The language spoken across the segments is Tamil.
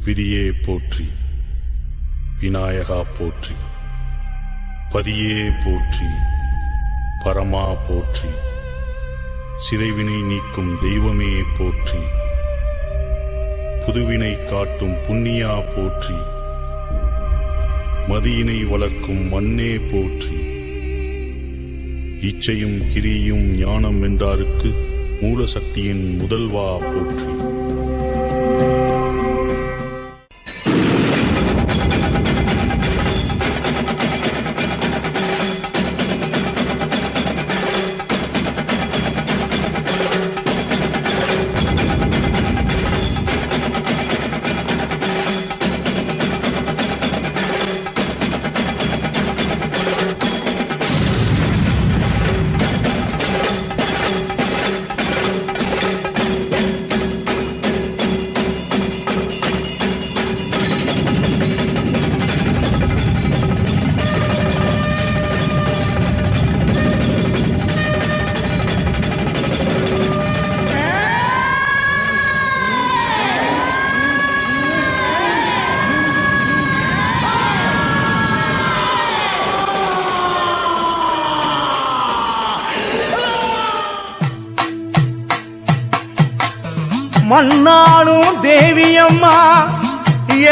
விதியே போற்றி, விநாயகா போற்றி, பதியே போற்றி, பரமா போற்றி, சிதைவினை நீக்கும் தெய்வமே போற்றி, புதுவினை காட்டும் புண்ணியா போற்றி, மதியினை வளர்க்கும் மண்ணே போற்றி, இச்சையும் கிரியும் ஞானம் வென்றாருக்கு மூலசக்தியின் முதல்வா போற்றி. மன்னானும் தேவியம்மா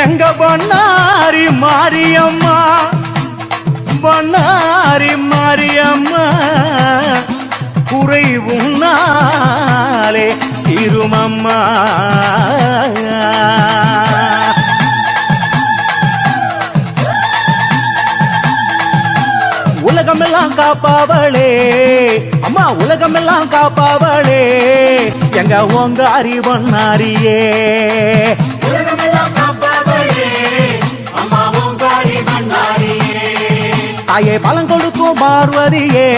எங்க பண்ணாரி மாரியம்மா, பண்ணாரி மாரியம்மா குறைவும் நாளே இருமம்மா. உலகமெல்லாம் காப்பாவளே அம்மா, உலகமெல்லாம் காப்பாவளே எங்க ஓங்காரி பொன்னாரியே. உலகமெல்லாம் காப்பாவளே அம்மா ஓங்காரி பொன்னாரியே. தாயே பலம் கொடுக்கும் பார்வதியே,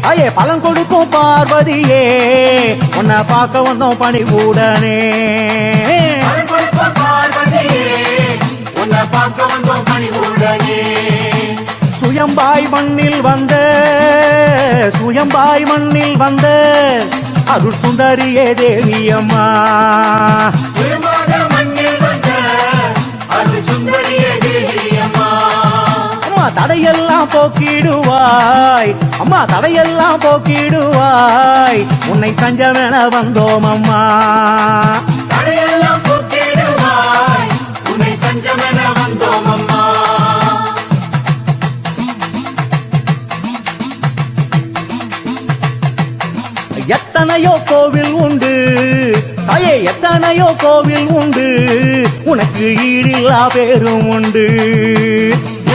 தாயே பலம் கொடுக்கும் பார்வதியே, உன்னை பார்க்க வந்தோம் பணிவுடனே. பலம் கொடுக்கும் பார்வதியே, உன்னை பார்க்க வந்தோம் பணிவுடனே. சுயம்பாய் மண்ணில் வந்த, சுயம்பாய் மண்ணில் வந்த அருள் சுந்தரியே தேவியம்மா. சுயமாக மண்ணில் வந்த அருள் சுந்தரியே தேவியம்மா. அம்மா தடையெல்லாம் போக்கிடுவாய், அம்மா தடையெல்லாம் போக்கிடுவாய், உன்னை தஞ்சமென வந்தோம் அம்மா. தடையெல்லாம் போக்கிடுவாய், உன்னை தஞ்சமென வந்தோம் அம்மா. எத்தனையோ கோவில் உண்டு தாயே, எத்தனையோ கோவில் உண்டு, உனக்கு ஈடில்லா பேரும் உண்டு.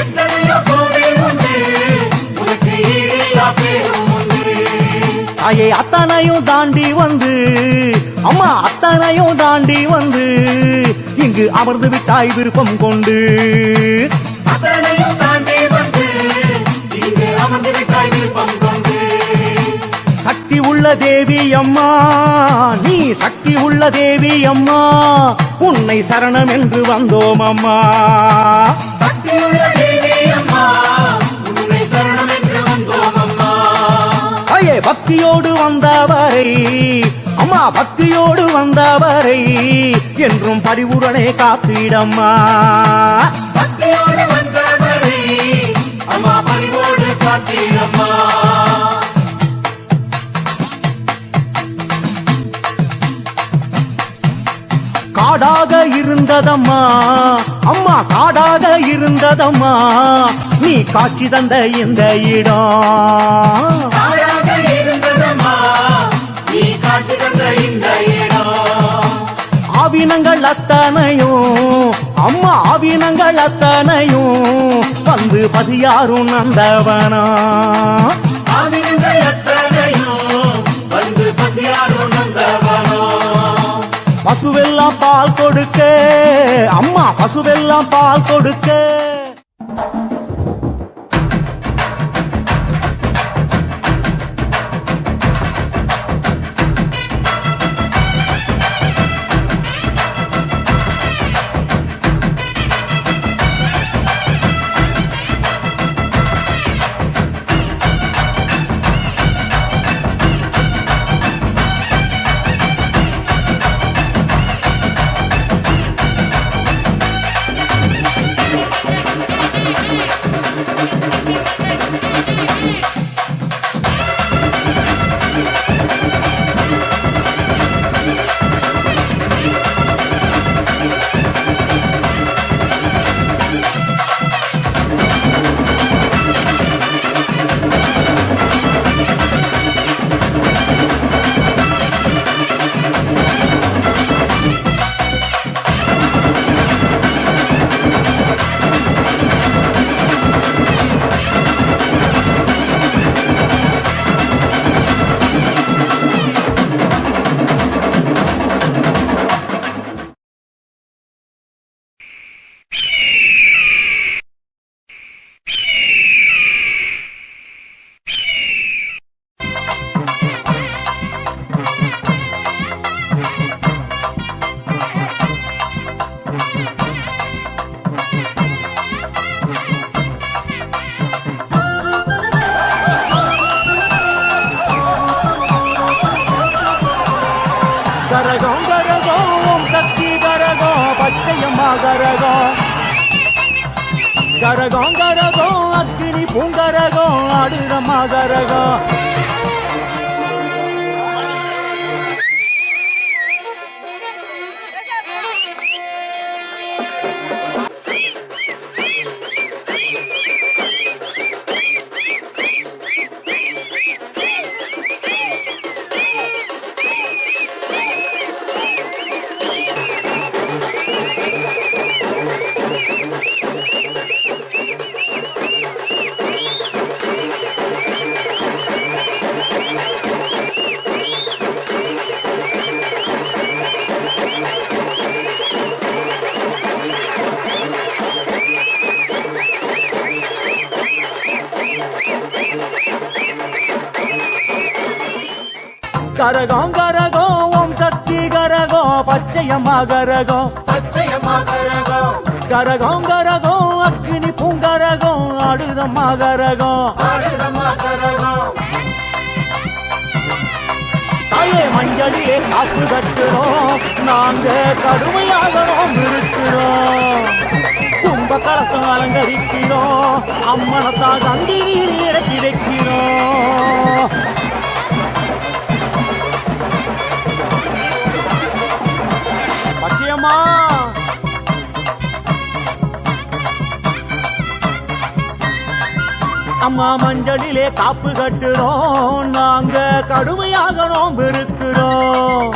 எத்தனையோ கோவில் உண்டு, உனக்கு ஈடில்லா பேரும் உண்டு. தாயே அத்தனையும் தாண்டி வந்து, அம்மா அத்தனையும் தாண்டி வந்து இங்கு அமர்ந்து விட்டாய் விருப்பம் கொண்டு. அத்தனையும் தாண்டி வந்து இங்கு அமர்ந்து விட்டாய் விருப்பம் கொண்டு. சக்தி உள்ள தேவி அம்மா, நீ சக்தி உள்ள தேவி அம்மா, உன்னை சரணம் என்று வந்தோம் அம்மா. சக்தியுள்ள தேவி அம்மா, உன்னை சரணம் என்று வந்தோம் அம்மா. ஐயே பக்தியோடு வந்தவரை அம்மா, பக்தியோடு வந்தவரை என்றும் பரிவுடனே காத்திடம்மா. பக்தியோடு வந்தவரை அம்மா பரிவோடு காத்திடம்மா. காடாக இருந்ததம்மா அம்மா, காடாக இருந்ததம்மா, நீ காட்சி தந்த இந்த இடம். காடாக இருந்ததம்மா, நீ காட்சி தந்த இந்த இடம். ஆவினங்கள் அத்தனையும் அம்மா, ஆவினங்கள் அத்தனையும் வந்து பசியாரும் நந்தவனா. ஆவினங்கள் அத்தனையும் வந்து பசியாரும் நந்தவனா. பசுவெல்லாம் பால் கொடுக்க அம்மா, பசுவெல்லாம் பால் கொடுக்க. கரகம் கரகம் ஓம் சக்தி கரகம் பச்சையம்மா கரகம் கரகம் கரகம் அக்கினி பூங்கரகம் ஆடுதம்மா கரகம் கரகம் கரகம் ஓம் சக்தி கரகம் பச்சையம்மா கரகம் பச்சையம்மா கரகம் கரகம் கரகம் அக்கினி பூங்கரகம் ஆடுதம்மா கரகம் ஆடுதம்மா கரகம் தாயே மஞ்சளிலே காப்பு கட்டுறோம் நாங்க கடுமையாக நோம்பு இருக்கிறோம் கும்ப கலசம் அலங்கரிக்கிறோம் அம்மனத்தா கங்கை நீர் இறக்கி வைக்கிறோம் பச்சையம்மா அம்மா மஞ்சளிலே காப்பு கட்டுறோம் நாங்க கடுமையாக நோம்பு இருக்கிறோம்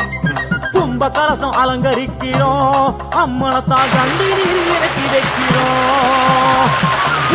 கும்ப கலசம் அலங்கரிக்கிறோம் அம்மனத்தான் கண்டி நீர் இறக்கி வைக்கிறோம்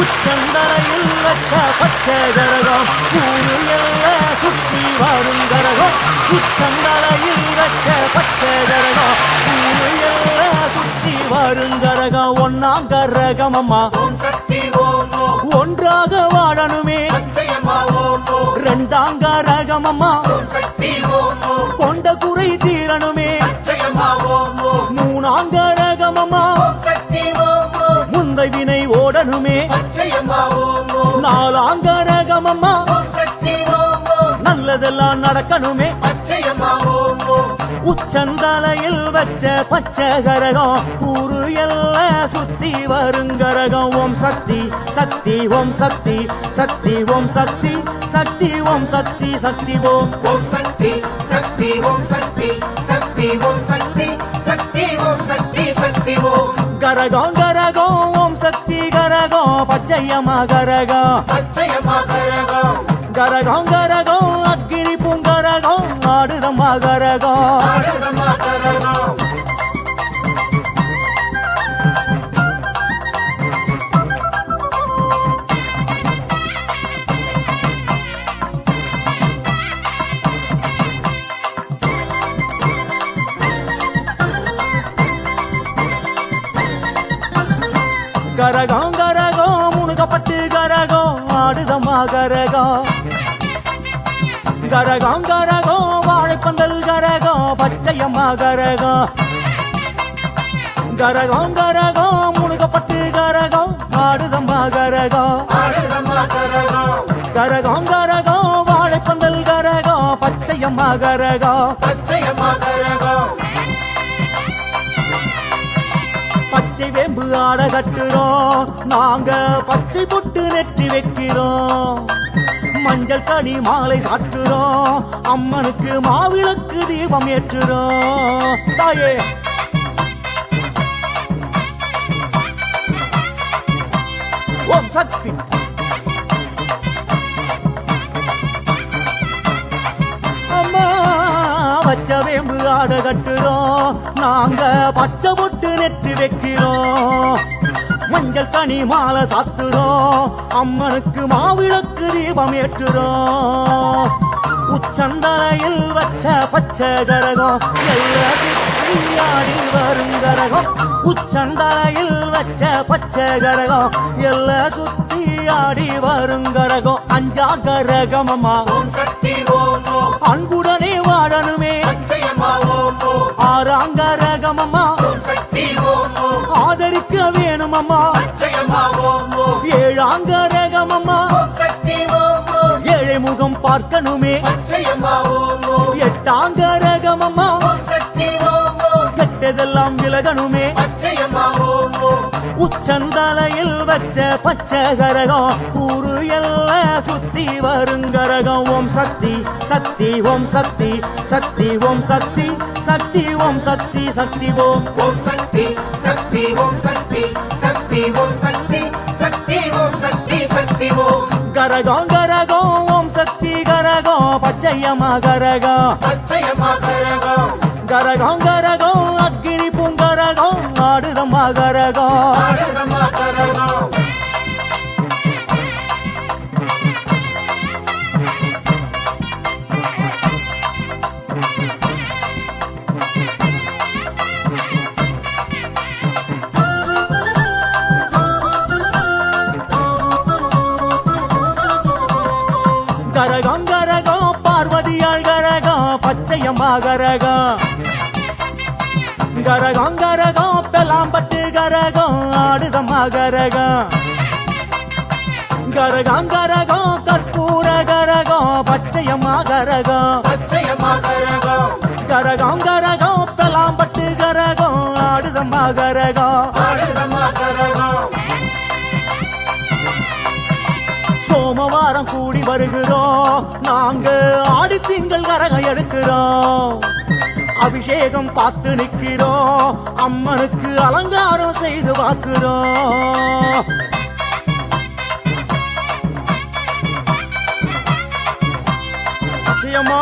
உச்சந்தரையில் வச்ச பச்சை கரகம் ஊரு எல்லாம் சுற்றி வரும் கரகம் உச்சந்தரையில் வச்ச பச்சை கரகம் ஊரு எல்லாம் சுற்றி வரும் கரகம் ஒன்னாம் கரகம் அம்மா ஓம் சக்தி ஓம் ஓம் ஒன்றாக வாழணுமே பச்சையம்மா ஓம் ஓம் ரெண்டாம் கரகம் அம்மா ஓம் சக்தி ஓம் ஓம் கொண்ட குறை தீரணுமே பச்சையம்மா ஓம் ஓம் மூணாம் கரகம் அம்மா ஓம் சக்தி ஓம் ஓம் முந்தை வினை ஓடணுமே பச்சையம்மா ஓம் ஓம் நாலாம் கரகம் அம்மா ஓம் சக்தி ஓம் ஓம் நல்லதெல்லாம் நடக்கணுமே பச்சையம்மா ஓம் ஓம் உச்சந்தலையில் வச்ச பச்சை கரகம் ஊரு எல்லாம் சுத்தி வருங்கரகம் ஓம் சக்தி சக்தி ஓம் சக்தி சக்தி ஓம் சக்தி சக்தி ஓம் சக்தி சக்தி ஓம் ஓம் சக்தி சக்தி ஓம் சக்தி சக்தி ஓம் சக்தி சக்தி ஓம் சக்தி சக்தி ஓம் கரகம் கரகம் ஓம் சக்தி கரகம் பச்சையம்மா கரகம் பச்சையம்மா கரகம் கரகம் கரகம் அக்கினி பூங்கரகம் ஆடுதம்மா கரகம் ஆடுதம்மா கரகம் கரகம் கரகம் முனுகப்பட்டு கரகம் ஆடுதம்மா கரகம் கரகம் கரகம் வாழைப்பந்தல் கரகம் பச்சையம்மா கரகம் கரகம் கரகம் முனுகப்பட்டு கரகம் ஆடுதம்மா கரகம் ஆடுதம்மா கரகம் கரகம் கரகம் வாழைப்பந்தல் கரகம் பச்சையம்மா கரகம் பச்சையம்மா கரகம் பச்சை வேம்பு ஆட கட்டுறோம் நாங்க பச்சை பொட்டு நெற்றி வைக்கிறோம் மஞ்சள் கனி மாலை சாட்டுறோம் அம்மனுக்கு மாவிளக்கு தீபம் ஏற்றுறோம் தாயே ஓம் சக்தி அம்மா பச்சை வேம்பு ஆட கட்டுறோம் நாங்க பச்சை பொட்டு நெற்றி வைக்கிறோம் மஞ்சள் கனி மாலை சாத்துறோம் அம்மனுக்கு மாவிளக்கு தீபம் ஏற்றுறோம் உச்சந்தலையில் வச்ச பச்சை கரகம் எல்லாம் சுற்றியாடி வரும் கரகம் உச்சந்தலையில் வச்ச பச்சை கரகம் எல்லாம் சுற்றியாடி வரும் கரகம் அஞ்சா கரகம் அம்மா ஓம் சக்தி ஓம் ஓம் அன்புடனே வாழணுமே பச்சையம்மா ஓம் ஓம் ஆறாம் கரகம் அம்மா ஓம் சக்தி ஓம் ஓம் காக்க வேணுமம்மா அச்சயம்மா ஓம் ஓம் ஏழாங்கரகமம்மா ஓம் சக்தி ஓம் ஓம் ஏழை முகம் பார்க்கணுமே அச்சயம்மா ஓம் ஓம் எட்டாங்கரகமம்மா ஓம் சக்தி ஓம் ஓம் கெட்டதெல்லாம் விலகணுமே அச்சயம்மா ஓம் ஓம் உச்சந்தலையில் வச்ச பச்சை கரகம் ஊரு எல்லாம் சுத்தி வருங்கரகம் ஓம் சக்தி சக்தி ஓம் சக்தி சக்தி ஓம் சக்தி சக்தி ஓம் சக்தி சக்தி ஓம் ஓம் சக்தி சக்தி ஓம் சக்தி சக்தி ஓம் சக்தி சக்தி ஓம் சக்தி சக்தி ஓம் கரகம் கரகம் ஓம் சக்தி கரகம் பச்சையம்மா கரகம் அச்சயம்மா கரகம் கரகம் கரகம் அக்கினி பூங்கரகம் ஆடுதம்மா கரகம் ஆடுதம்மா கரகம் கரகம் கரகம் பார்வதியாள் கரகம் பச்சையம்மா கரகம் கரகம் கரகம் பெலாம்பட்டு கரகம் ஆடுதம்மா கரகம் கரகம் கரகம் கற்பூர கரகம் பச்சையம்மா கரகம் அச்சயம்மா கரகம் கரகம் கரகம் பெலாம்பட்டு கரகம் ஆடுதம்மா கரகம் ஆடுதம்மா கரகம் சோமவாரம் கூடி வருகிறோம் நாங்க ஆடி திங்கள் கரகம் எடுக்கிறோம் அபிஷேகம் பார்த்து நிக்கிறோம் அம்மனுக்கு அலங்காரம் செய்து பார்க்கிறோம் நிச்சயமா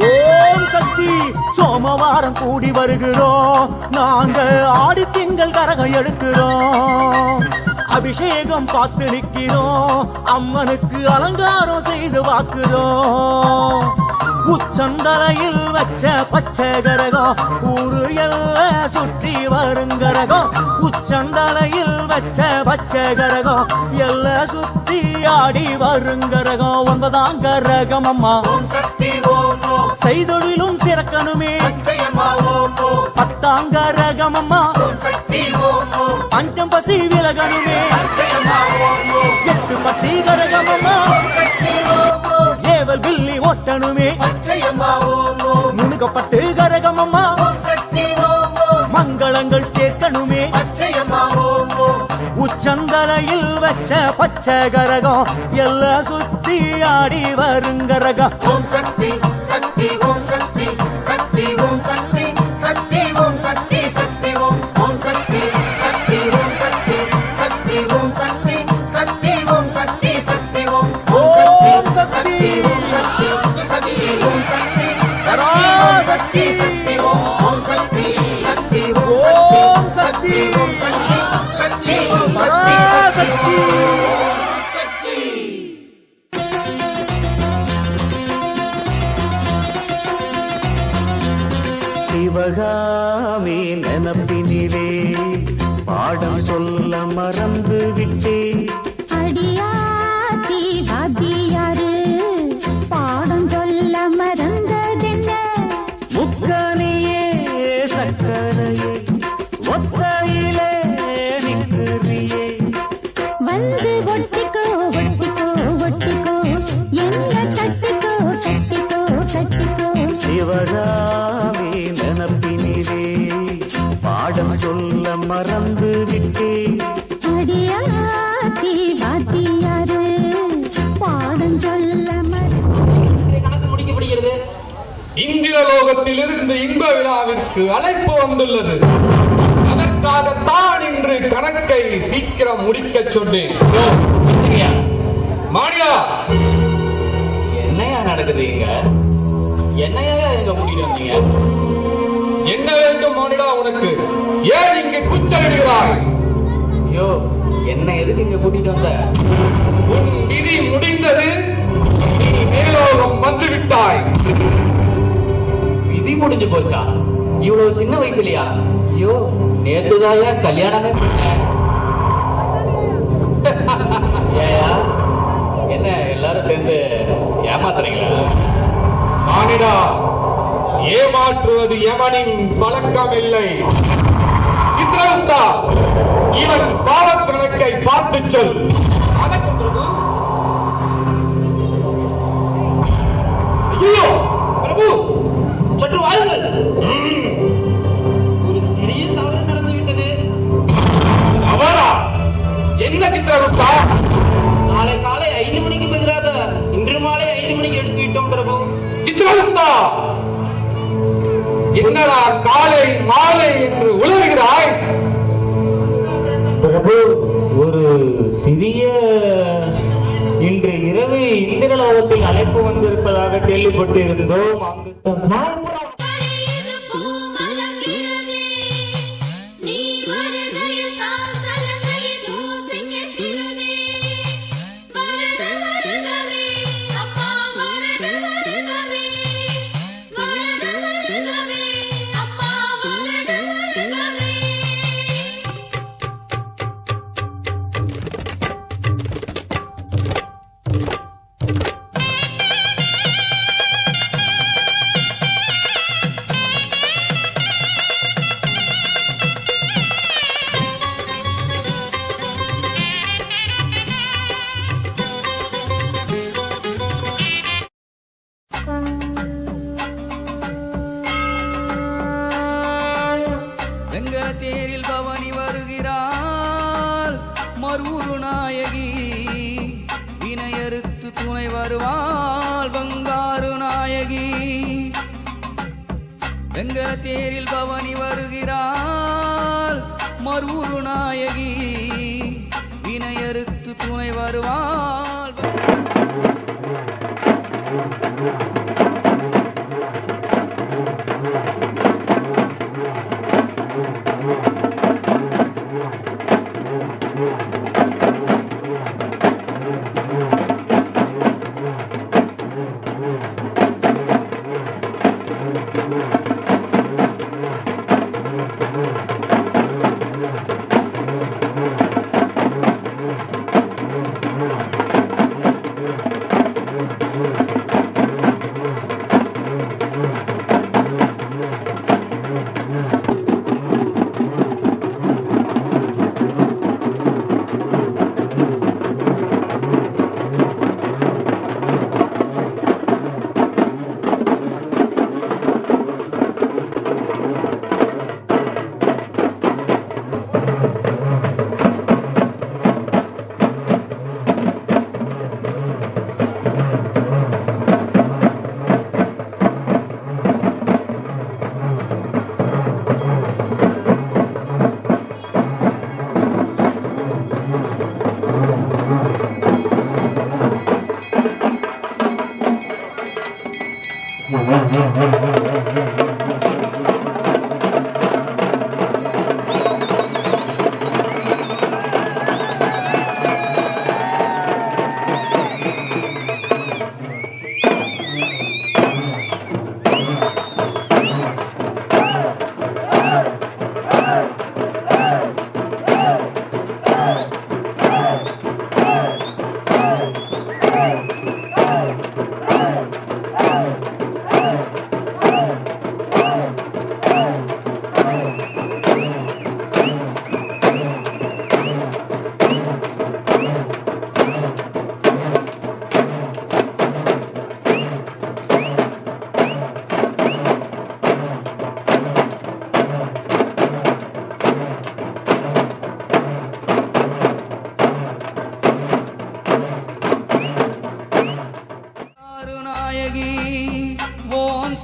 ஓம் சக்தி சோமவாரம் கூடி வருகிறோம் நாங்க ஆடி திங்கள் கரகம் எடுக்கிறோம் அபிஷேகம் பார்த்து நிக்கிறோம் அம்மனுக்கு அலங்காரம் செய்து பார்க்கிறோம் உச்சந்தலையில் வச்ச பச்சை கரகம் ஊரு எல்லாம் சுற்றி வருங்கரகம் உச்சந்தலையில் வச்ச பச்சை கரகம் எல்லாம் சுத்தி ஆடி வருங்கரகம் வந்ததாம் கரகம் அம்மா ஓம் சக்தி ஓம் ஓம் செய்தொழிலும் சிறக்கணுமே அச்சயம்மா ஓம் ஓம் பத்தாங்கரகம் அம்மா ஓம் சக்தி ஓம் ஓம் பஞ்சம் பசி விலகணுமே அச்சயம்மா ஓம் ஓம் எட்டு பட்டி கரகம் அம்மா சக்தி ஓம் ஓம் ஏவல் வில்லி ஓட்டணுமே அச்சயம்மா ஓம் ஓம் நுணுக்கப்பட்டு கரகம் அம்மா ஓம் சக்தி ஓம் ஓம் மங்களங்கள் சேர்க்கணுமே அச்சயம்மா ஓம் ஓம் உச்சந்தலையில் வச்ச பச்சை கரகம் எல்லாம் சுத்தி ஆடி வருங்கரகம் ஓம் சக்தி சக்தி ஓம் சக்தி சக்தி ஓம் சக்தி சக்தி ஓம் சக்தி சக்தி ஓம் ஓம் சக்தி சக்தி ஓம் சக்தி சக்தி ஓம் சக்தி சக்தி ஓம் சக்தி சக்தி ஓம் ஓம் சக்தி சக்தி ஓம் சக்தி சக்தி ஓம் சக்தி சக்தி சக்தி ஓம் ஓம் சக்தி சக்தி ஓம் சக்தி சக்தி ஓம் சக்தி சக்தி ஓம் சக்தி சக்தி சக்தி சிவகாமி நினப்பினிலே பாடம் சொல்ல மறந்து விட்டேன் அடியாத்தி வாத்தியாரு பாடம் சொல்ல மறந்ததென்ன முக்கனியே சக்கரையே ஒத்தையிலே நிற்கிறியே வந்து ஒட்டிக்கோ ஒட்டிக்கோ ஒட்டிக்கோ என்ன கட்டிக்கோ கட்டிக்கோ கட்டிக்கோ சிவகாமி நினப்பினிலே பாடம் சொல்ல மறந்து விட்டேன் அடியாத்தி வாத்தியாரு பாடம் சொல்ல கணக்கு முடிக்கப்படுகிறது. இந்திரலோகத்திலிருந்து இன்ப விழாவிற்கு அழைப்பு வந்துள்ளது. அதற்காகத்தான் இன்று கணக்கை சீக்கிரம் முடிக்கச் சொன்னேன். மாடியா, என்னையா நடக்குது இங்க? என்னையா எங்க கூட்டிட்டு வந்தீங்க? என்ன வேண்டும் மானிடா உனக்கு? ஏன் இங்கு கூச்சலிடுகிறாய்? ஐயோ, என்ன எதுக்கு இங்க கூட்டிட்டு வந்த? உன் விதி முடிந்தது. நீ மேலோகம் வந்து விட்டாய். விதி முடிஞ்சு போச்சா? இவ்வளவு சின்ன வயசுலயா? ஐயோ, நேத்துதாயா கல்யாணமே பண்ணேன். ஏயா, என்ன எல்லாரும் சேர்ந்து ஏமாத்துறீங்களா? மானிடா, ஏமாற்றுவது யமனின் வழக்கமில்லை. சித்ரகுப்தா, இவன் பாவக்கணக்கை பார்த்து சொல். ஆகட்டும் பிரபு. ஐயோ பிரபு, சற்று வாருங்கள். ஒரு சிறிய தவறு நடந்து விட்டது. அவரா? என்ன சித்ரகுப்தா? நாளை காலை 5 மணிக்கு பதிலாக இன்று மாலை 5 மணிக்கு எடுத்து விட்டோம் பிரபு. சித்ரகுப்தா, என்னடா காலை மாலை என்று உளறுகிறாய்? பிரபு, ஒரு சிறிய இன்று இரவு இந்திரலோகத்தில் அழைப்பு வந்திருப்பதாக கேள்விப்பட்டிருந்தோம். பழையது பூ மலர்கிறதே, நீ வருகையில் கால் சலங்கையில் ஓசை கேட்கிறதே. வருக வருகவே, அம்மா வருக வருகவே. வருக வருகவே, அம்மா வருக வருகவே. வெங்கல தேரில் பவனி வருகிறாள் மறுவுரு நாயகி, வினையறுத்து துணை வருவாள் பங்காரு நாயகி. வெங்கல தேரில் பவனி வருகிறாள் மறுவுரு நாயகி, வினையறுத்து துணை வருவாள்.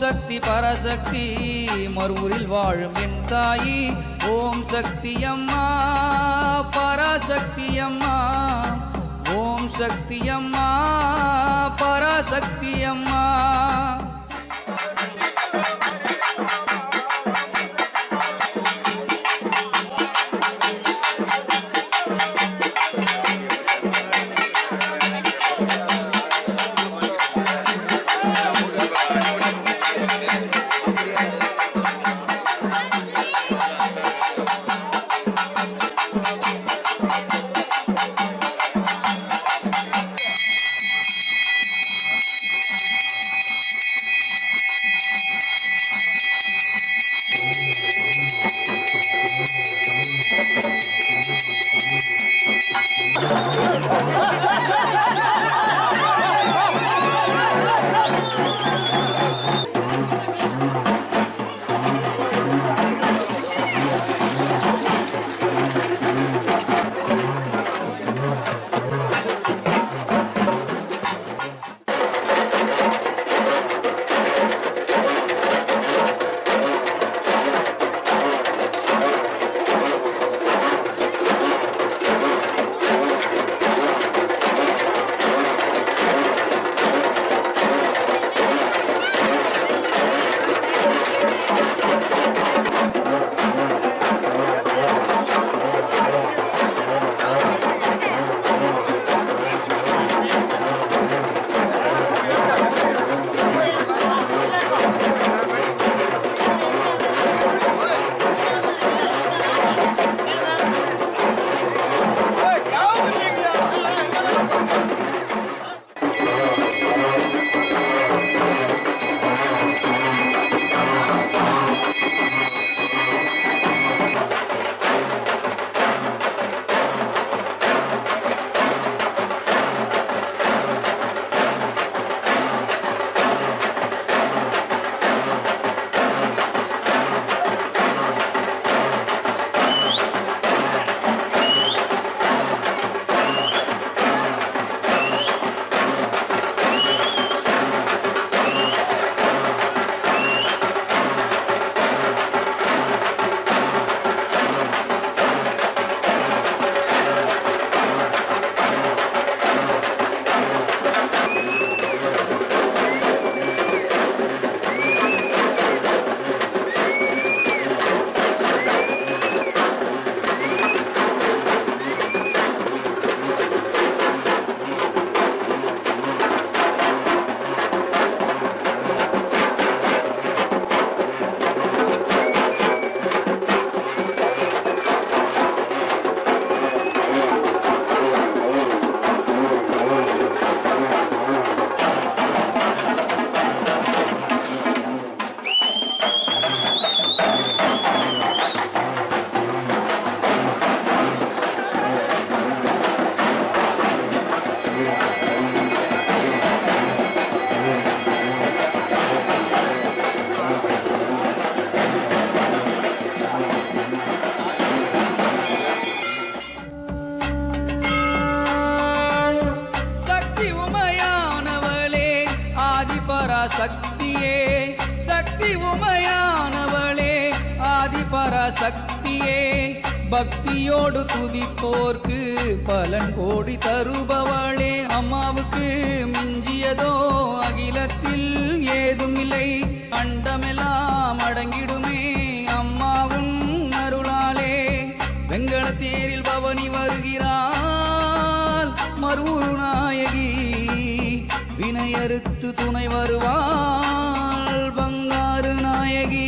சக்தி பரசக்தி மறுவூரில் வாழும் என் தாயி. ஓம் சக்தி அம்மா பராசக்தி அம்மா, ஓம் சக்தி அம்மா பராசக்தி அம்மா. சக்தியே சக்தி உமையானவளே ஆதிபராசக்தியே பக்தியோடு துதிப்போர்க்கு பலன் கோடி தருபவளே அம்மாவுக்கு மிஞ்சியதோ அகிலத்தில் ஏதுமில்லை அண்டமெல்லாம் அடங்கிடுமே அம்மாவும் அருளாலே வெங்கல தேரில் பவனி வருகிறாள் மருவு நாயகி வினையறுத்து துணை வருவாள் பங்காரு நாயகி.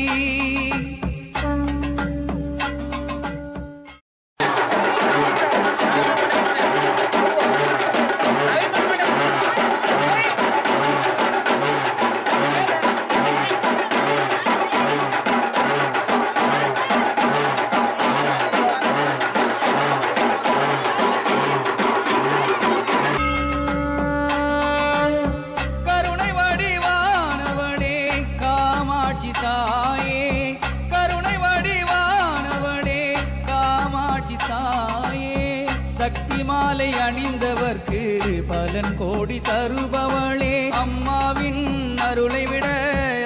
சக்தி மாலை அணிந்தவர்க்கு பலன் கோடி தருபவளே அம்மாவின் அருளை விட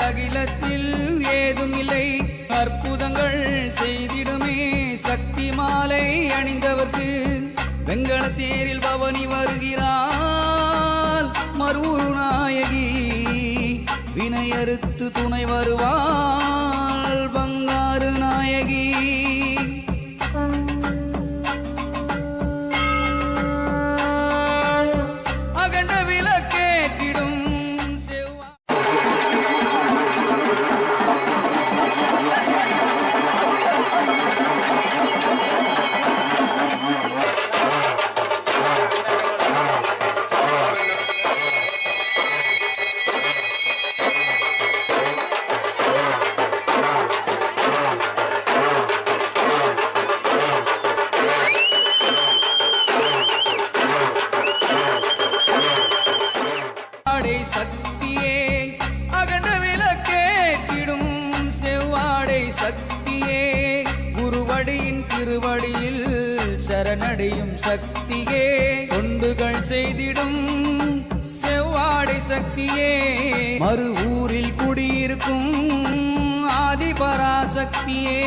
அகிலத்தில் ஏதும் இல்லை அற்புதங்கள் செய்திடுமே சக்தி மாலை அணிந்தவர்க்கு வெங்கல தேரில் பவனி வருகிறாள் மருவு நாயகி வினையறுத்து துணை வருவாள் பங்காரு நாயகி. சக்தியே குருவடியின் திருவடியில் சரணடையும் சக்தியே தொண்டுகள் செய்திடும் செவ்வாடை சக்தியே மறு ஊரில் குடியிருக்கும் ஆதிபராசக்தியே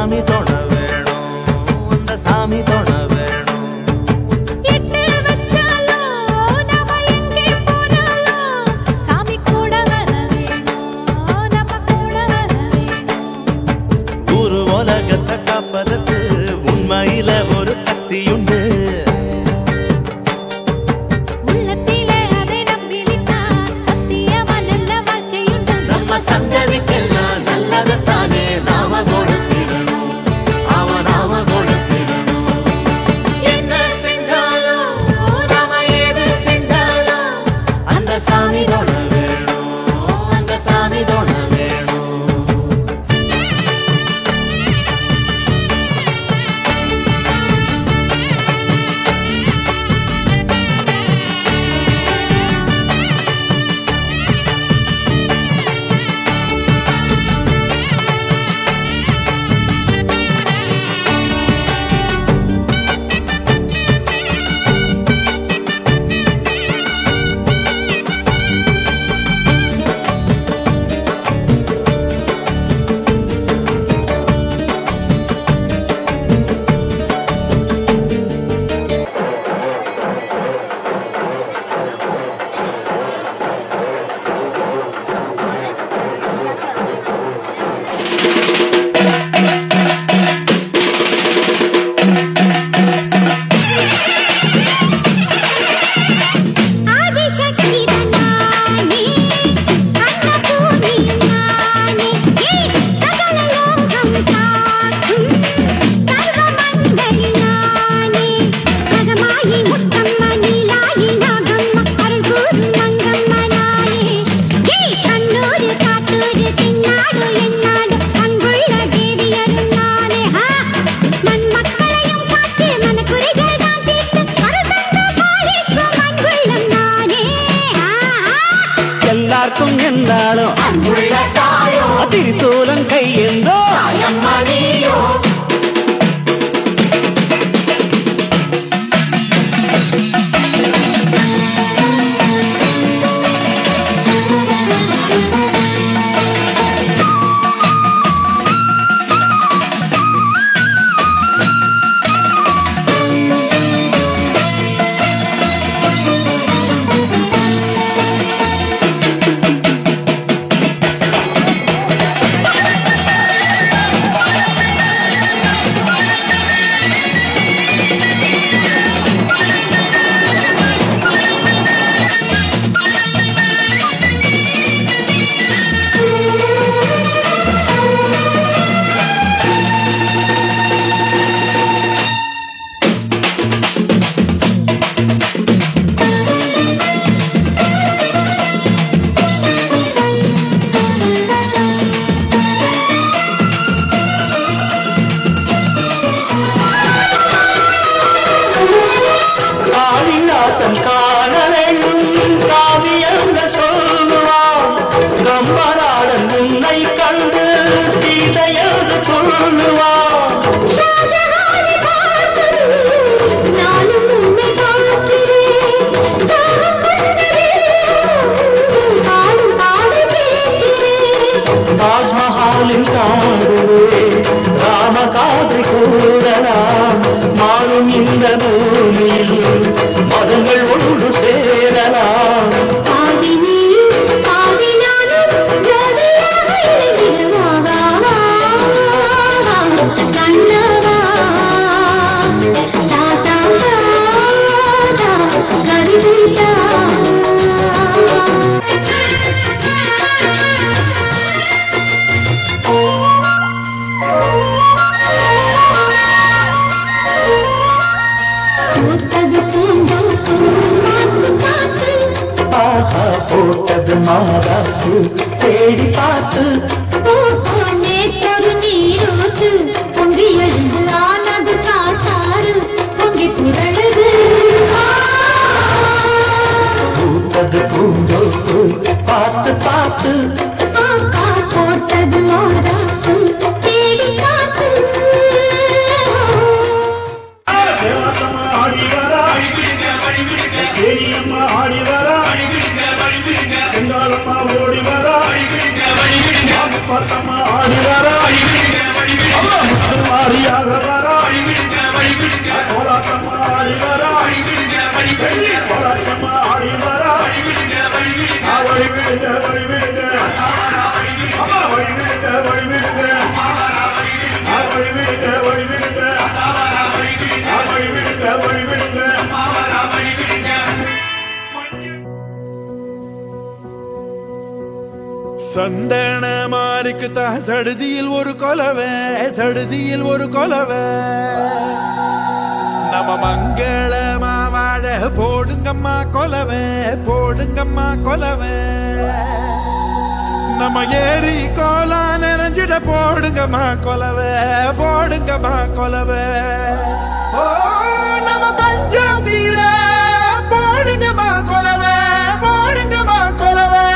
சாமி தொண வேணும், அந்த சாமி தொண வேணும். எட்டு வச்சாலும் நாம எங்கே போனாலும் சாமி கூட வர வேணும், நம்ம கூட வர வேணும். ஊரு உலகத்தை காப்பதற்கு உண்மையில ஒரு சக்தியுண்டு. உள்ளத்திலே அதை நம்பிவிட்டா சத்தியமா நல்ல வாழ்க்கையுண்டு. நம்ம சந்ததிக்கெல்லாம் நல்லதைத்தானே நாம கொடுத்திடணும், நாம கொடுத்திடணும். என்ன செஞ்சாலும் நாம எது செஞ்சாலும் அந்த சாமி தொண வேணும், அந்த சாமி தொண வேணும். ஆதிசக்தி தன்னானே அன்னபூர்ணி நானே சகல லோகம் காக்கும் சர்வமங்கலி நானே ஜகமாயி முத்தம்மா நீலாயி நாகம்மா அருள் கூறும் மங்கம்மா நானே கண்ணூரு காத்தூரு தென்னாடு என்னாடு அன்புள்ள தேவியரும் நானே மண் மக்களையும் காத்து மனக்குறைகள் தான் தீர்த்து அருள்தந்த பாலிக்கும் அன்புள்ளம் நானே எல்லாருக்கும் என்றாலும் திரிசூலம் கையெந்தோ ஆதிநாசம் காண வேண்டும் காவியங்கள் சொல்லுவான் கம்பநாடன் உன்னை கண்டு சீதையது சொல்லுவான். ஷாஜஹானை பார்த்ததும் நானும் உன்னை பார்க்கிறேன் தாகம் கொண்டதே ஆளும் பாடு கேட்கிறேன் தாஜ்மஹாலின் காடுவே ராம காதை கூடலாம் மாறும் இந்த பூமியில் மதங்கள் ஒன்று சேரலாம். பாதி நீயும் பாதி நானும் ஜோடியாக இணைந்திடுவாவா கண்ணவா தாத்தா கரிபிதா ஆஹா போட்டது மாதாப்பு தேடி பார்த்து நேற்றொரு நீரூற்று பொங்கி எழுந்து ஆனது காட்டாறு பொங்கி புரளுது பூத்தது பூந்தோப்பு பார்த்து பார்த்து போட்டது மாதாப்பு தேடி காத்து ஆடி வரா சேரியம்மா ஆடி வரா செங்காலம்மா ஓடி வரா சந்தன மாறிக்கு தான் சடுதியில் ஒரு கொலவை, சடுதியில் ஒரு கொலவை. நம்ம மங்களமா வாழ போடுங்கம்மா கொலவை, போடுங்கம்மா கொலவை. நம்ம ஏரி கோலா நிறைஞ்சிட போடுங்கம்மா கொலவை, போடுங்கம்மா கொலவை. ஓ நம்ம பஞ்சம் தீர போடுங்கம்மா கொலவை, போடுங்கம்மா கொலவை.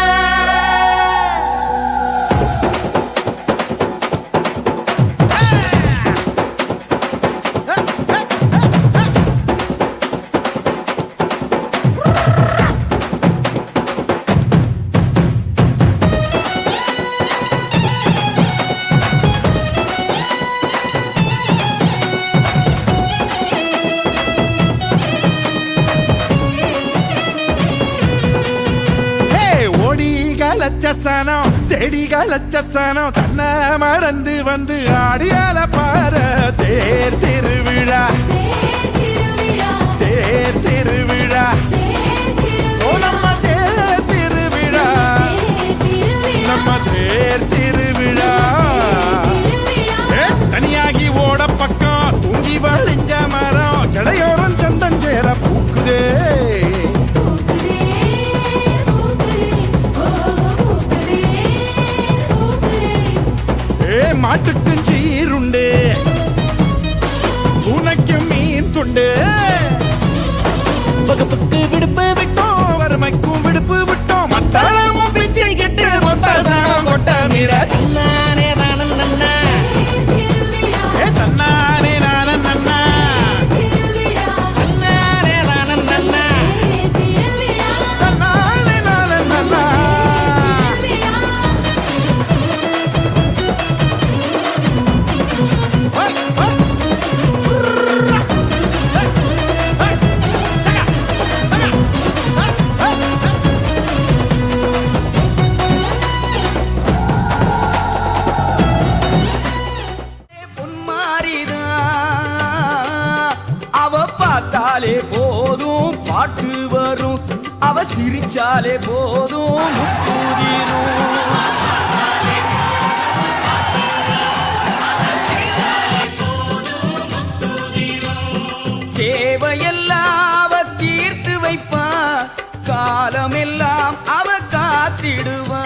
லட்சசனம் தேடி லட்சசனம் தன்னை மறந்து வந்து ஆடியால பாரு. தேர் திருவிழா, தேர் திருவிழா, ஓ நம்ம தேர் திருவிழா, நம்ம தேர் திருவிழா. தனியாகி ஓட பக்கம் தூங்கி வழிஞ்ச மரம் கிளையோரம் சந்தஞ்சேர பூக்குதே. மாட்டுக்கும் சீருண்டு, உனக்கும் மீன் துண்டு. வகுப்புக்கு விடுப்பு விட்டோம், வறுமைக்கும் விடுப்பு விட்டோம். மத்தாளமும் பிச்சை கெட்டு மொத்த சாணம் கொட்ட மீற. தன்னானே நானும் நன்னா, தன்னானே நானும் நன்னா, தன்னானே நானும் நன்னா, தன்னானே நானும் நன்னா. பார்த்தாலே போதும் பாட்டு வரும், அவ சிரிச்சாலே போதும் முத்தூதிரும். தேவையெல்லாம் அவ தீர்த்து வைப்பா, காலமெல்லாம் அவ காத்திடுவா.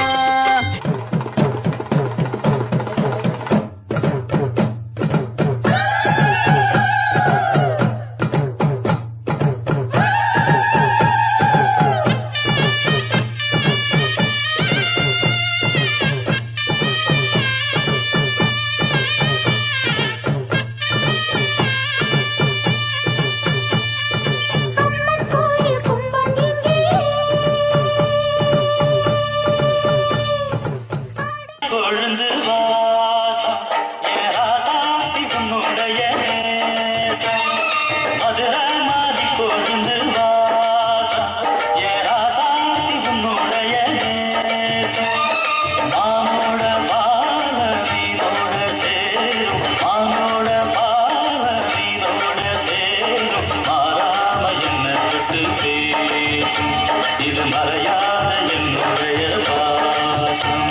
இது மறையாத என்னுடைய பாசம்.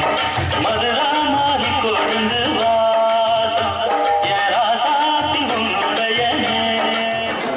மதுரா மாறி கொழுந்து வாசம், ஏராசாத்தி உன்னுடைய நேசம்.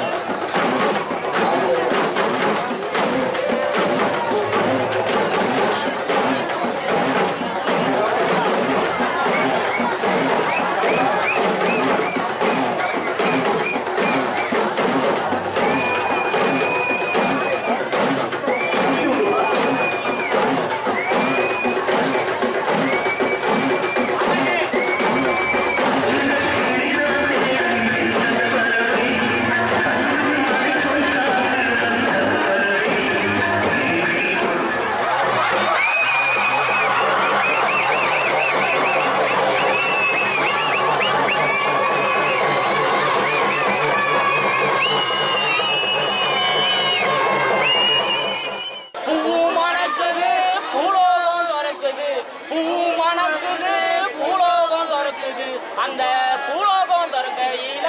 அந்த பூலோகம் தருகையில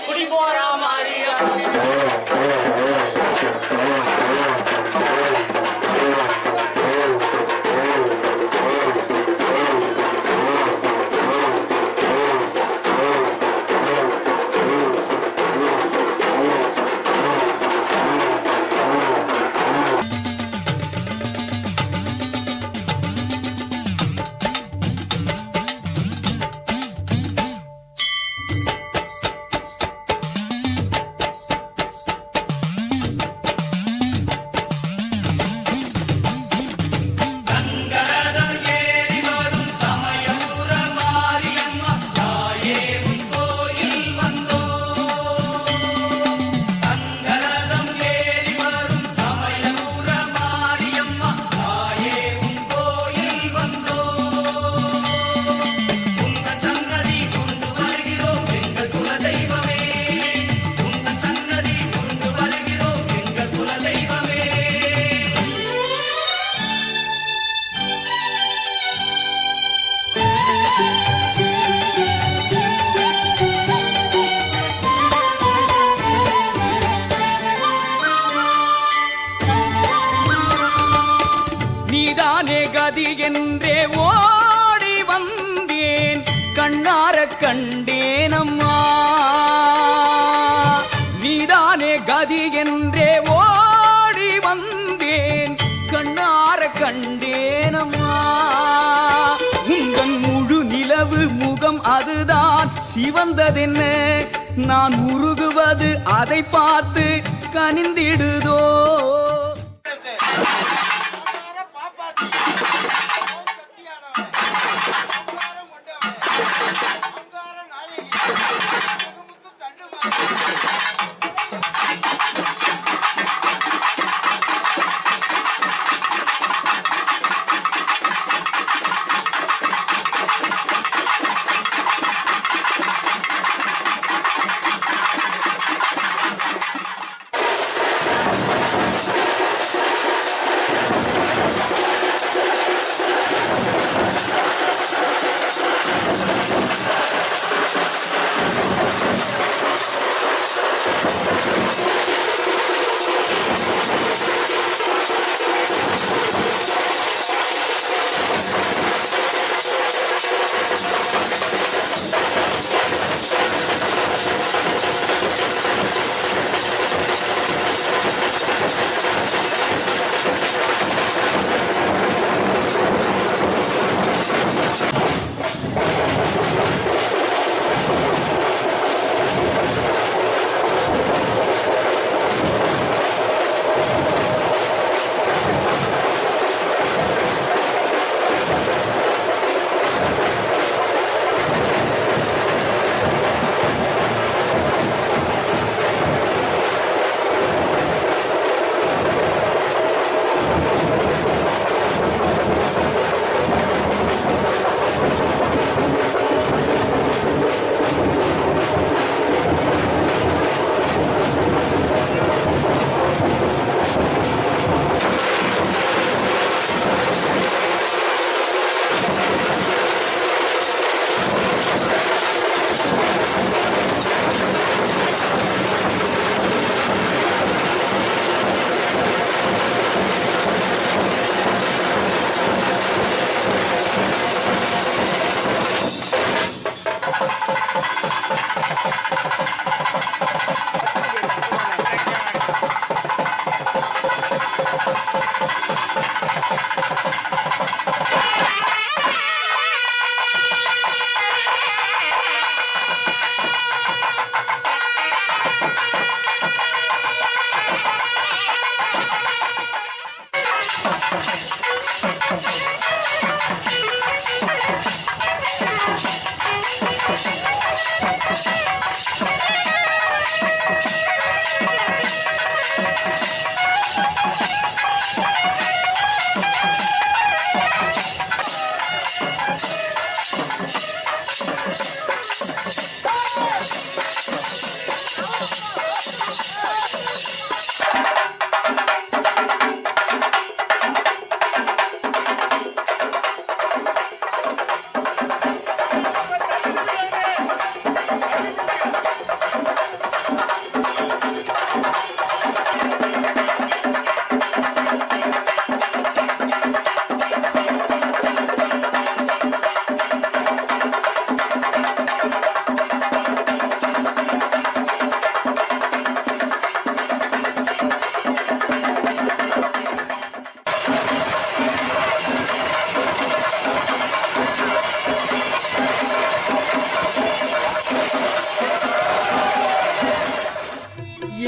குடி போற மாதிரியா என்றே ஓடி வந்தேன் கண்ணார கண்டேனம்மா நீதானே கதி என்றே ஓடி வந்தேன் கண்ணார கண்டேனம்மா உங்கள் முழு நிலவு முகம் அதுதான் சிவந்ததென்ன நான் உருகுவது அதை பார்த்து கனிந்திடுதோ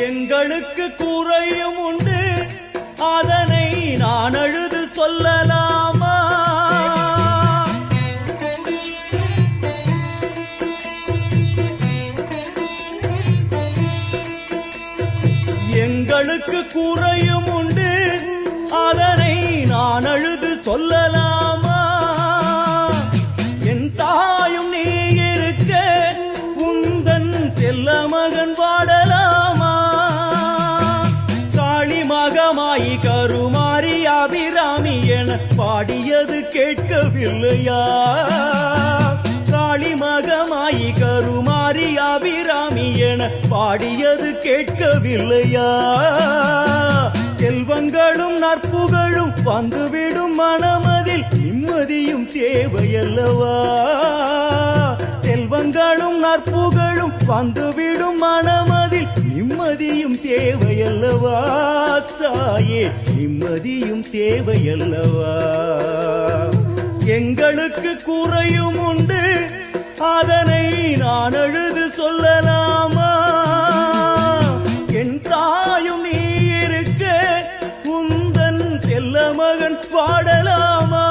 எங்களுக்கு குறையும் உண்டு அதனை நான் அழுது சொல்லலாமா எங்களுக்கு குறையும் உண்டு அதனை நான் அழுது சொல்லலாமா என் தாயும் நீ இருக்க உந்தன் செல்ல மகன் வாடலாமா காளி மகமாயி கருமாரி அபிராமி என பாடியது கேட்கவில்லையா காளி மகமாயி கருமாரி அபிராமி என பாடியது கேட்கவில்லையா செல்வங்களும் நற்புகழும் வந்துவிடும் மனமதில் நிம்மதியும் தேவையல்லவா செல்வங்களும் நற்புகழும் வந்துவிடும் மனமதில் நிம்மதியும் தேவையல்லவா தாயே நிம்மதியும் தேவையல்லவா எங்களுக்கு குறையும் உண்டு அதனை நான் அழுது சொல்லலாமா என் தாயும் நீ இருக்க உந்தன் செல்ல மகன் பாடலாமா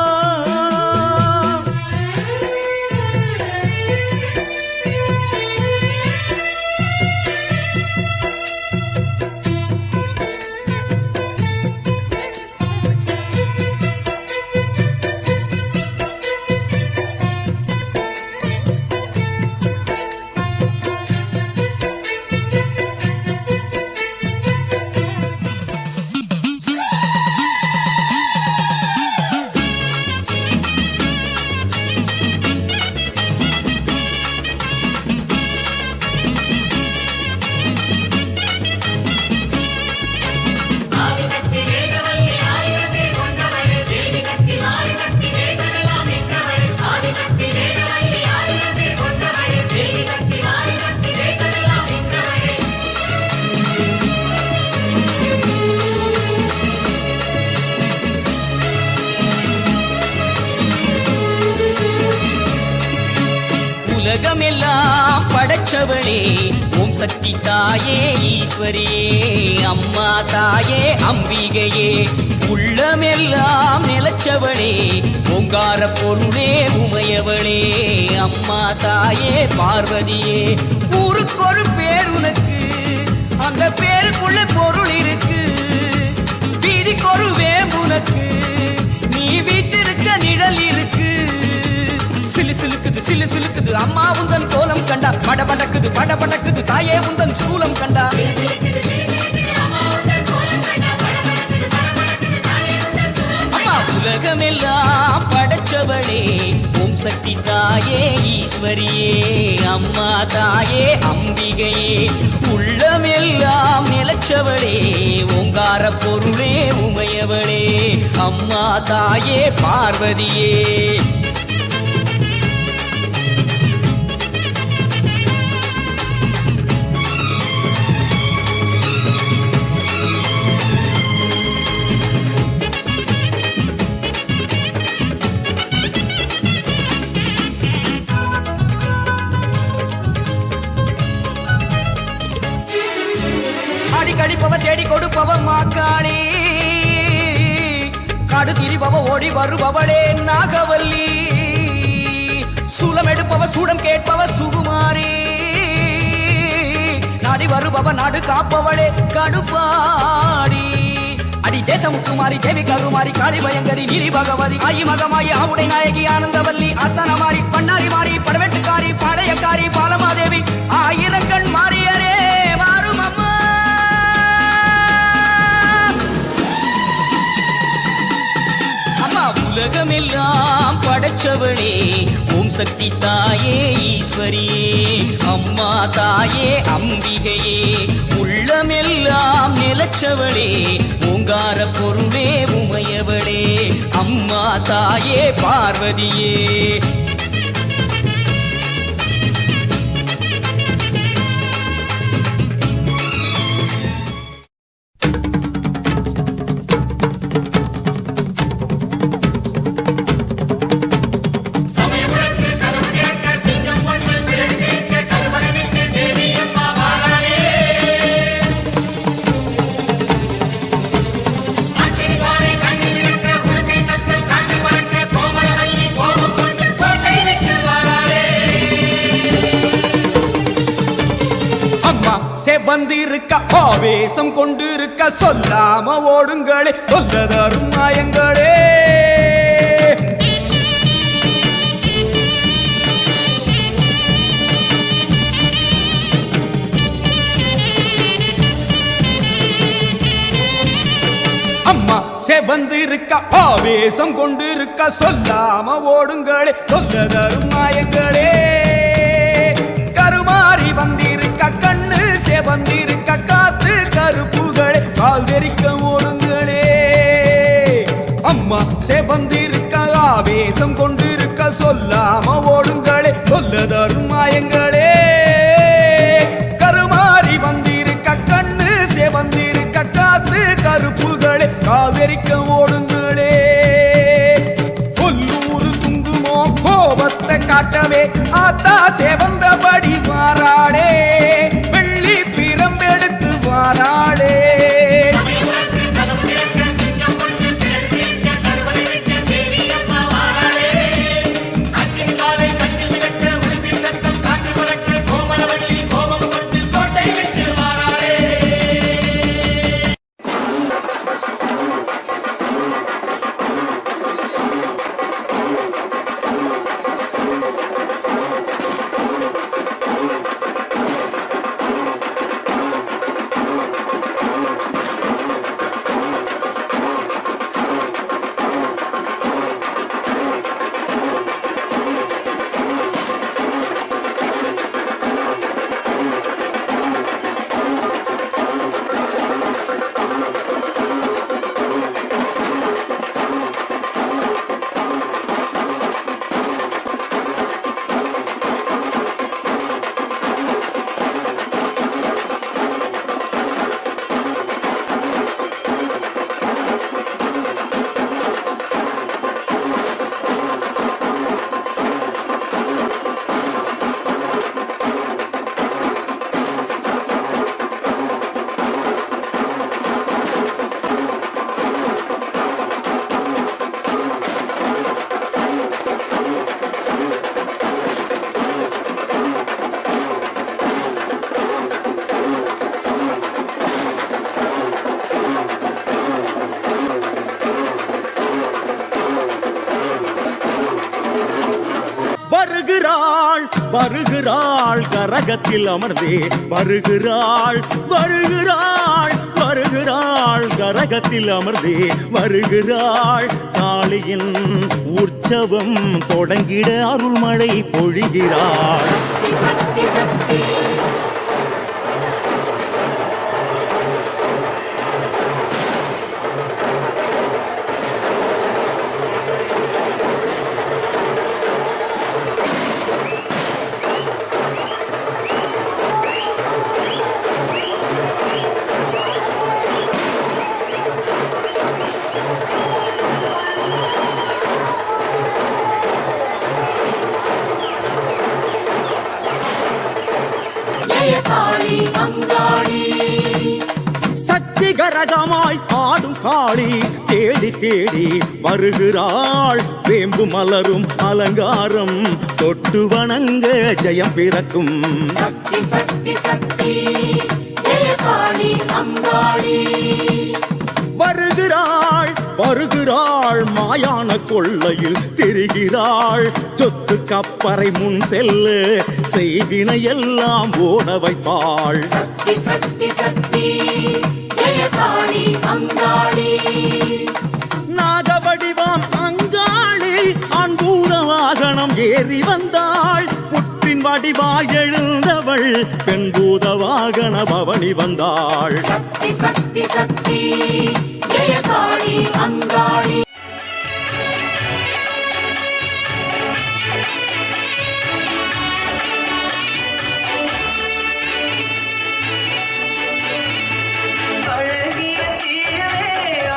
உலகமெல்லாம் படைச்சவளே ஓம் சக்தி தாயே ஈஸ்வரியே அம்மா தாயே அம்பிகையே உள்ளமெல்லாம் நிலச்சவளே ஓங்கார பொருளே உமையவளே அம்மா தாயே பார்வதியே ஊருக்கொரு பேர் உனக்கு அந்த பேருக்குள்ள பொருள் இருக்கு வீதிக்கொரு வேம்புனக்கு நீ வீட்டிருக்க நிழல் இருக்கு சிலு சிலுக்குது அம்மா உந்தன் கோலம் கண்டா படபடக்குது தாயே உந்தன் சூலம் கண்டா அம்மா உலகமெல்லாம் படைச்சவளே ஓம் சக்தி தாயே ஈஸ்வரியே அம்மா தாயே அம்பிகையே உள்ளமெல்லாம் நிலச்சவளே ஓங்கார பொருளே உமையவளே அம்மா தாயே பார்வதியே கடிப்பவ தேடி கொடுப்பவ மாக்காளி காடு திரிபவ ஓடி வருபவளே நாகவல்லி சூலம் எடுப்பவ சூடம் கேட்பவ சுகுமாரி நாடி வருபவ நாடு காப்பவளே கடுப்பாடி அடி தேசமுத்துமாரி தேவி கருமாரி காளி பயங்கரி நீலி பகவதி ஆயி மகமாயி ஆவுடை நாயகி ஆனந்தவல்லி அசனமாரி பண்ணாரி மாறி படவெட்டுக்காரி படையக்காரி பாலமாதேவி ஆயிரங்கண் மாறியரே மாறும் அம்மா உலகமெல்லாம் படைச்சவளே ஓம் சக்தி தாயே ஈஸ்வரியே அம்மா தாயே அம்பிகையே உள்ளமெல்லாம் நிலச்சவளே ஓங்கார பொருளே உமையவளே அம்மா தாயே பார்வதியே வந்திருக்க ஆவேசம் கொண்டிருக்க சொல்லாம ஓடுங்களே சொல்லதரும் மாயங்களே அம்மா செவந்திருக்க ஆவேசம் கொண்டிருக்க சொல்லாம ஓடுங்களே சொல்லதரும் மாயங்களே கருமாறி வந்திருக்க கண்ணு செவந்திருக்க காத்து கருப்புகளே கால் வெறிக்க ஓடுங்க வருகிறாள் கரகத்தில் அமர்ந்தே வருகிறாள் வருகிறாள் வருகிறாள் கரகத்தில் அமர்ந்தே வருகிறாள் காளியின் உற்சவம் தொடங்கிட அருள்மழை பொழிகிறாள் சக்தி சக்தி காளி அங்காளி சக்தி கரகமாய் ஆடும் காளி தேடி தேடி வருகிறாள் வேம்பு மலரும் அலங்காரம் தொட்டு வணங்க ஜெயம் பிறக்கும் சக்தி சக்தி சக்தி ஜெய காளி அங்காளி வருகிறாள் வருகிறாள் மாயான கொள்ளையில் திரிகிறாள் சொத்து கப்பறை முன் செல்ல செய்வினை எல்லாம் ஓட வைப்பாள் சக்தி சக்தி சக்தி ஜெய காளி அங்காளி நாகவடிவாம் அங்காளி அன்பூர வாகனம் ஏறி வந்தாள் புற்றின் வடிவாய் எழுந்தவள் பெண்பூத வாகன பவனி வந்தாள் சக்தி சக்தி சக்தி ஜெய காளி அங்காளி அழகிய தீரே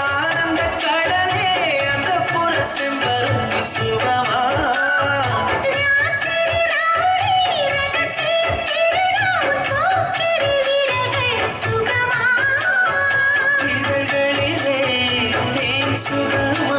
ஆனந்த கடலே அந்த புரசின் வரும் சுகமா இதழ்களிலே தேன் சுகமா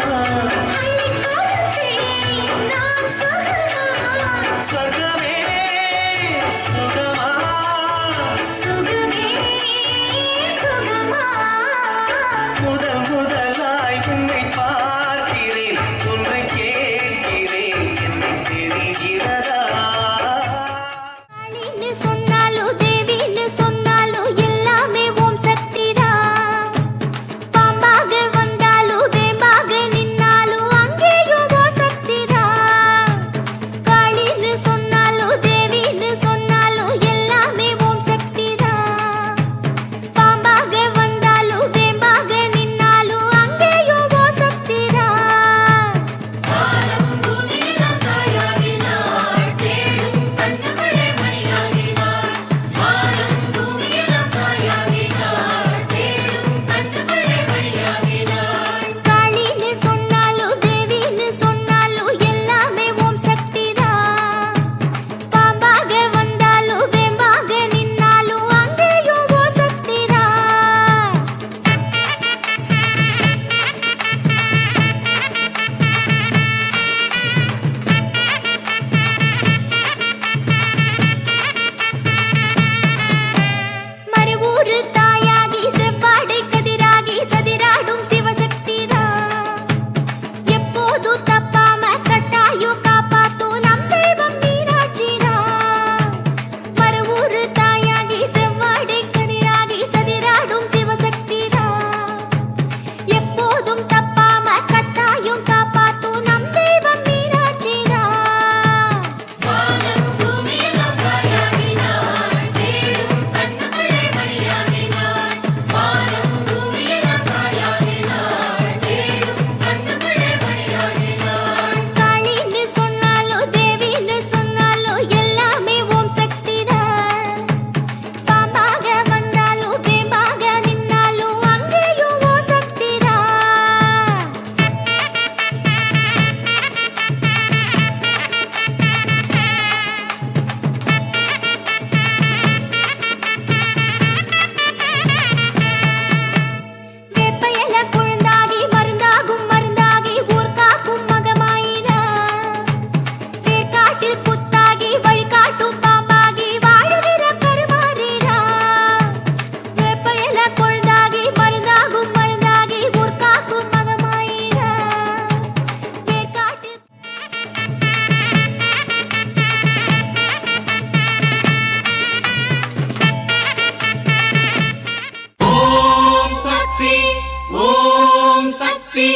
சக்தி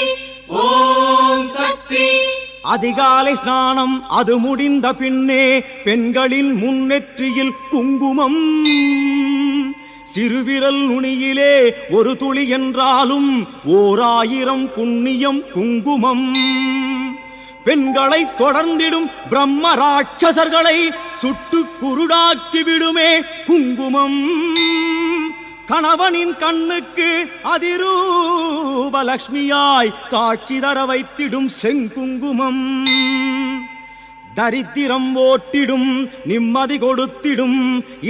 ஓம் சக்தி. அதிகாலை ஸ்நானம் அது முடிந்த பின்னே பெண்களின் முன்னெற்றியில் குங்குமம், சிறுவிரல் நுனியிலே ஒரு துளி என்றாலும் 1000 புண்ணியம் குங்குமம். பெண்களை தொடர்ந்திடும் பிரம்ம ராட்சசர்களை சுட்டு குருடாக்கி விடுமே குங்குமம். கணவனின் கண்ணுக்கு அதிரூபலக்ஷ்மியாய் காட்சி தர வைத்திடும் செங்குங்குமம். தரித்திரம் ஓட்டிடும் நிம்மதி கொடுத்திடும்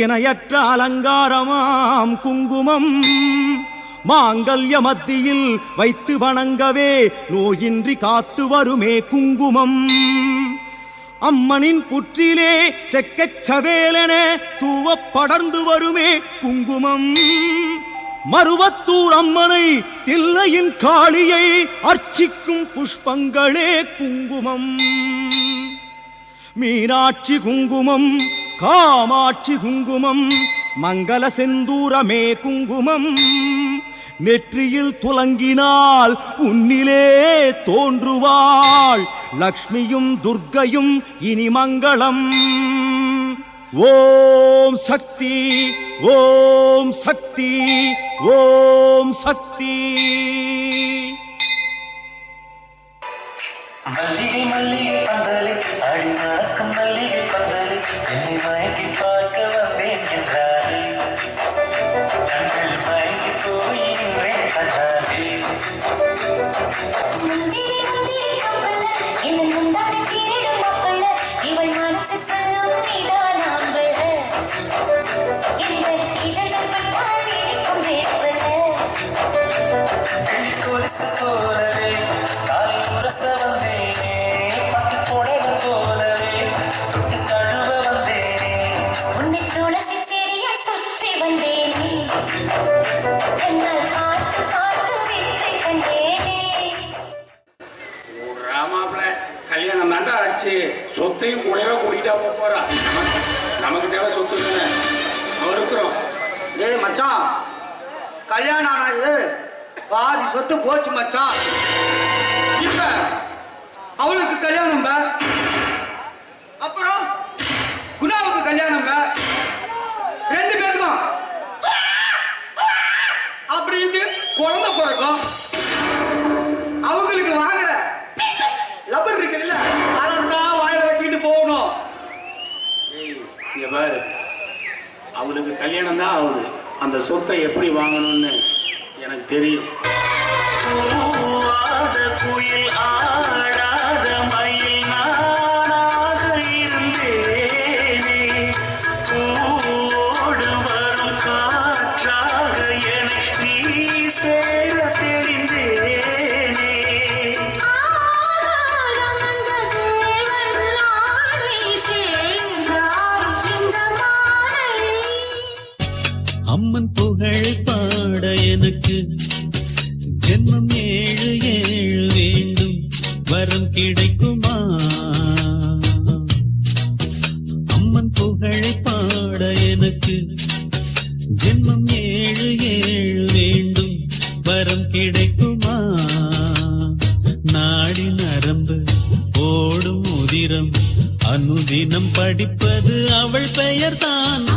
இணையற்ற அலங்காரமாம் குங்குமம். மாங்கல்ய மத்தியில் வைத்து வணங்கவே நோயின்றி காத்து வருமே குங்குமம். அம்மனின் புற்றிலே செக்கச் சவேலென தூவ படர்ந்து வருமே குங்குமம். மருவத்தூர் அம்மனை தில்லையின் காளியை அர்ச்சிக்கும் புஷ்பங்களே குங்குமம். மீனாட்சி குங்குமம், காமாட்சி குங்குமம், மங்கள செந்தூரமே குங்குமம். நெற்றியில் துலங்கினால் உன்னிலே தோன்றுவாள் லக்ஷ்மியும் துர்க்கையும் இனி மங்களம். ஓம் சக்தி ஓம் சக்தி ஓம் சக்தி. மல்லிகை மல்லிகை பந்தலி அடி மணக்கும் மல்லிகை பந்தலி என்னை மயக்கி பார்க்க வந்தேன் என்றாரே, கண்கள் மயங்கி போய் நின்றேன் கண்டாரே. முந்திரி முந்திரி கப்பல என்ன முந்தான கீரிடும் மப்பல இவள் மனசு சொல்லும் நீதான் ஆம்பள இவள் இதழ்கள் பட்டால் இருக்கும் வேப்பல வெள்ளி கொலுசு போலவே காலை உரச வந்தேனே, பட்டு புடவ போலவே தொட்டு தழுவ வந்தேனே. உன்னை துளசி செடியாய் சுற்றி வந்தேனே, என்னால் பார்த்து பார்த்து வெற்றி கண்டேனே. ராமாப்ல கல்யாணம் தாண்டா ஆச்சு, சொத்தையும் கூடவே கூட்டிட்டா போறா. நமக்கு தேவை சொத்து தானே, இருக்கிறோம். ஏய் மச்சான், கல்யாணம் ஆனாது பாதி சொத்து போச்சு மச்சான். இப்ப அவளுக்கு கல்யாணம், அப்புறம் குணாவுக்கு கல்யாணம், 2 பேருக்கும் அப்படின்ட்டு குழந்தை பிறக்கும். அவங்களுக்கு வாங்குற லப்பர் இருக்குல்ல, அதான் வாயில வச்சுக்கிட்டு போகணும். இங்க பாரு, அவளுக்கு கல்யாணம் தான் ஆகுது, அந்த சொத்தை எப்படி வாங்கணும்னு எனக்கு தெரியும். பூவாத குயில் ஆடாத மயில் நானாக இருந்தேனே, பூவோடு வரும் காற்றாக என நீ சேர தெரிந்தேனே. அம்மன் புகழ் பாட எனக்கு ஜென்மம் 7 வேண்டும், வரம் கிடைக்குமா? அம்மன் புகழ் பாட எனக்கு ஜென்மம் 7 வேண்டும், வரம் கிடைக்குமா? நாடி நரம்பு ஓடும் உதிரம் அனுதினம் படிப்பது அவள் பெயர்தான்.